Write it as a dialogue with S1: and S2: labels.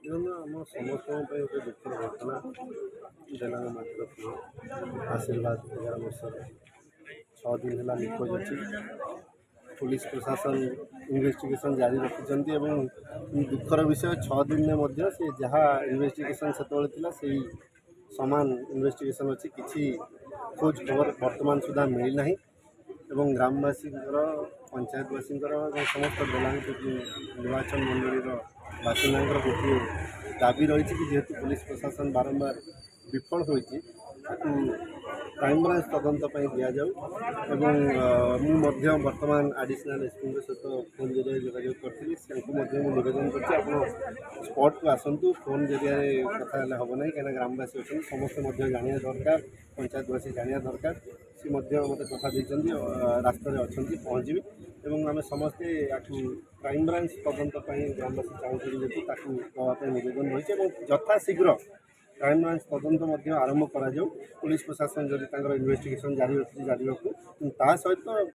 S1: ଦେଖନ୍ତୁ ଆମ ସମସ୍ତଙ୍କ ପାଇଁ ଗୋଟେ ଦୁଃଖର ଘଟଣା ଦେଲାଙ୍ଗ ମାଟିର ପୁଅ ଆଶୀର୍ବାଦ 11 ବର୍ଷର 6 ଦିନ ହେଲା ନିଖୋଜ ଅଛି। पुलिस प्रशासन इन्वेस्टिगेशन जारी रखिंट और दुखर विषय 6 दिन में से जहाँ इन्वेस्टिगेशन से सामान इन्वेस्टिगेशन अच्छी किसी खोज खबर वर्तमान सुधा मिलना एवं ग्रामवासी पंचायतवासी समस्त बेलांग निर्वाचन मंडल बासिंदा गोटे दाबी रही कि जेहेतु पुलिस प्रशासन बारंबार विफल होती क्राइम ब्रांच तदंत दि जाऊ मुझे वर्तमान आडिशनल एसपी सहित फोन जरिए जोगाजोग करी नवेदन कर स्पॉट को आसतु फोन जरिए कथा हम ना कहीं ग्रामवासी अच्छे समस्त जाना दरकार पंचायतवासी जाना दरकार सी मत कथा देती रास्त अच्छा पहुँचे और आम समस्ते क्राइम ब्रांच तदंत ग्रामवासी चाहूँ देवाई नवेदन रही यथाशीघ्र क्राइम ब्रांच तदंत आरंभ करा पुलिस प्रशासन जदि इन्वेस्टिगेशन जारी रखी जारी रखू ता सहित